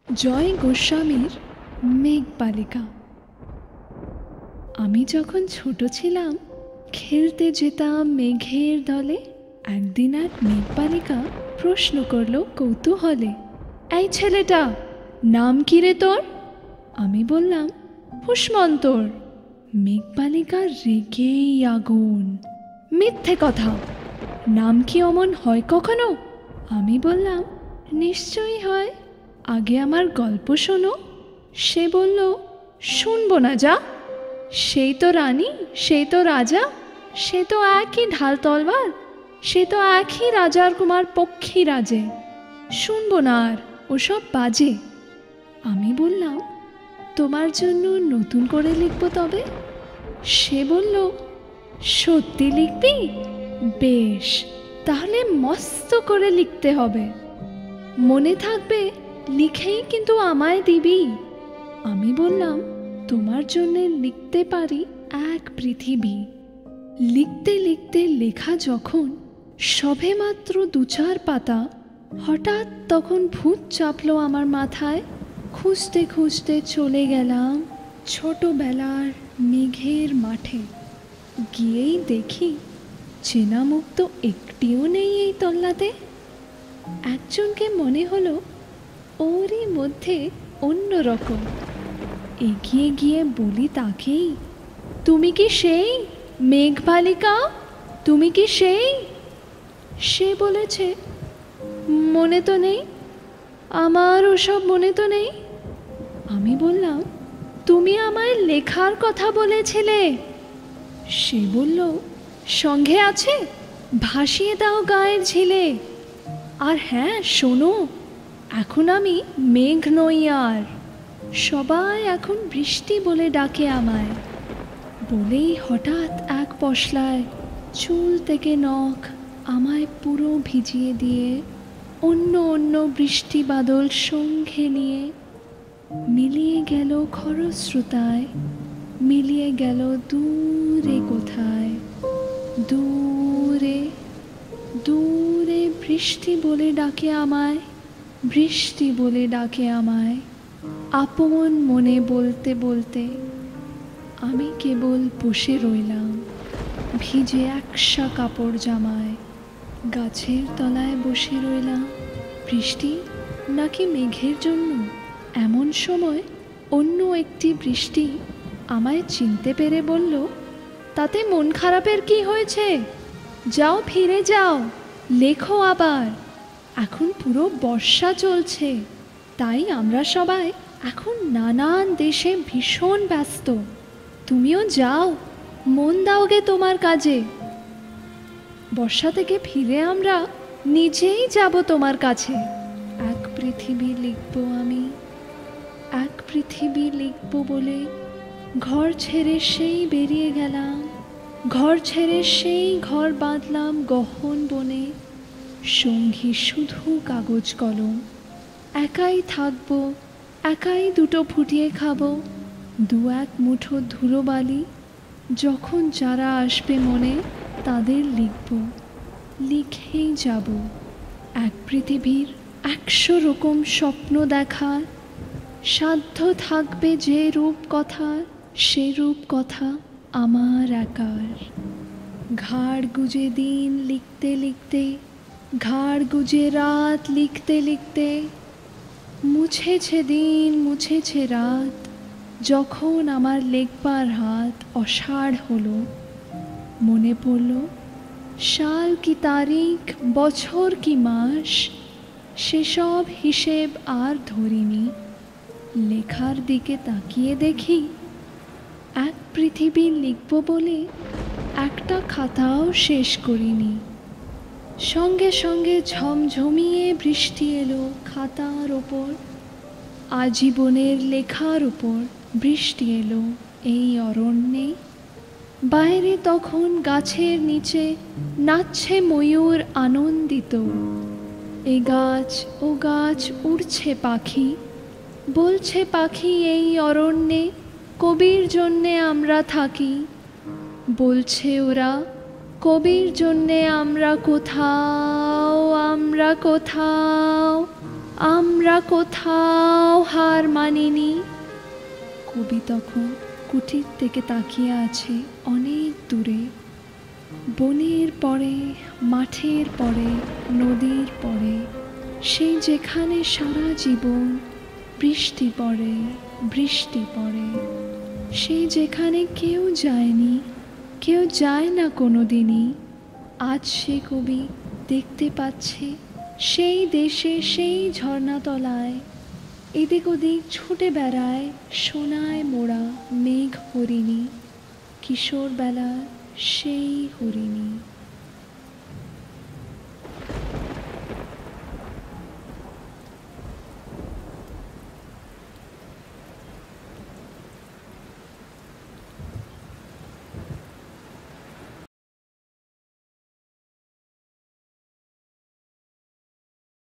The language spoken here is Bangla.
জয় গোস্বামীর মেঘবালিকা। আমি যখন ছোট ছিলাম খেলতে যেতাম মেঘের দলে। একদিন এক মেঘবালিকা প্রশ্ন করল কৌতূহলে, এই ছেলেটা, নাম কি রে তোর? আমি বললাম পুষ্মন্তর। মেঘবালিকা রেগেই আগুন, মিথ্যে কথা, নাম কি অমন হয় কখনো? আমি বললাম নিশ্চয়ই হয়, আগে আমার গল্প শোনো। সে বলল শুনবো না, যা, সেই তো রানী, সেই তো রাজা, সে তো একই ঢাল তলবার, সে তো একই রাজার কুমার পক্ষী রাজে, শুনবো না আর, ওসব বাজে। আমি বললাম তোমার জন্য নতুন করে লিখবো তবে। সে বলল সত্যি লিখবি? বেশ, তাহলে মস্ত করে লিখতে হবে, মনে থাকবে, লিখেই কিন্তু আমায় দিবি। আমি বললাম তোমার জন্য লিখতে পারি এক পৃথিবী। লিখতে লিখতে লেখা যখন সবে মাত্র ২-৪ পাতা, হঠাৎ তখন ভূত চাপলো আমার মাথায়। খুঁজতে খুঁজতে চলে গেলাম ছোটবেলার মেঘের মাঠে। গিয়েই দেখি চেনা মুখ তো একটিও নেই এই তল্লাতে। একজনকে মনে হলো ওরই মধ্যে অন্যরকম। এগিয়ে গিয়ে বলি তাকেই, তুমি কি সেই মেঘবালিকা? তুমি কি সেই? সে বলেছে মনে তো নেই, আমার ওসব মনে তো নেই। আমি বললাম তুমি আমায় লেখার কথা বলেছিলে। সে বলল সঙ্গে আছে, ভাসিয়ে দাও গায়ের ঝিলে। আর হ্যাঁ শোনো, এখন আমি মেঘ নই আর, সবাই এখন বৃষ্টি বলে ডাকে আমায়। বলেই হঠাৎ এক পশলায় চুল থেকে নখ আমায় পুরো ভিজিয়ে দিয়ে অন্য অন্য বৃষ্টি বাদল সঙ্গে নিয়ে মিলিয়ে গেল খরস্রোতায়, মিলিয়ে গেল দূরে কোথায়, দূরে দূরে বৃষ্টি বলে ডাকে আমায়, বৃষ্টি বলে ডাকে আমায়। আপন মনে বলতে বলতে আমি কেবল বসে রইলাম ভিজে একসা কাপড় জামায়। গাছের তলায় বসে রইলাম, বৃষ্টি নাকি মেঘের জন্য। এমন সময় অন্য একটি বৃষ্টি আমায় চিনতে পেরে বলল, তাতে মন খারাপের কি হয়েছে? যাও, ফিরে যাও, লেখো আবার। এখন পুরো বর্ষা চলছে, তাই আমরা সবাই এখন নানান দেশে ভীষণ ব্যস্ত। তুমিও যাও, মন দাওগে তোমার কাজে। বর্ষা থেকে ফিরে আমরা নিজেই যাব তোমার কাছে। এক পৃথিবী লিখব আমি, এক পৃথিবী লিখব বলে ঘর ছেড়ে সেই বেরিয়ে গেলাম। ঘর ছেড়ে সেই ঘর বাঁধলাম গহন বনে, সঙ্গী শুধু কাগজ কলম। একাই থাকবো, একাই দুটো ফুটিয়ে খাবো, ২-১ মুঠো ধুলো বালি। যখন যারা আসবে মনে তাদের লিখব, লিখেই যাব। এক পৃথিবীর ১০০ রকম স্বপ্ন দেখার, সাধ্য থাকবে যে রূপ কথা, সে রূপ কথা আমার একার। ঘাড় গুজে দিন লিখতে লিখতে, ঘাড় গুজে রাত লিখতে লিখতে, মুছেছে দিন মুছেছে রাত, যখন আমার লেখবার হাত অষাঢ় হলো। মনে পড়ল সাল কি তারিখ, বছর কি মাস, সেসব হিসেব আর ধরিনি। লেখার দিকে তাকিয়ে দেখি এক পৃথিবী লিখব বলে একটা খাতাও শেষ করিনি। সঙ্গে সঙ্গে ঝমঝমিয়ে বৃষ্টি এলো খাতার ওপর, আজীবনের লেখার ওপর বৃষ্টি এলো এই অরণ্যে। বাইরে তখন গাছের নিচে নাচছে ময়ূর আনন্দিত। এ গাছ ও গাছ উড়ছে পাখি, বলছে পাখি এই অরণ্যে কবির জন্যে আমরা থাকি। বলছে ওরা কবির জন্যে আমরা কোথাও আমরা কোথাও হার মানিনি। কবি তখন কুটির থেকে তাকিয়ে আছে অনেক দূরে, বনের পরে, মাঠের পরে, নদীর পরে, সেই যেখানে সারা জীবন বৃষ্টি পড়ে, বৃষ্টি পড়ে, সেই যেখানে কেউ যায়নি, কেউ যায় না কোনো দিনই। আজ সে কবি দেখতে পাচ্ছে সেই দেশে, সেই ঝর্ণাতলায় এদিক ওদিক ছুটে বেড়ায় সোনায় মোড়া মেঘ হরিণী, কিশোর বেলার সেই হরিণী।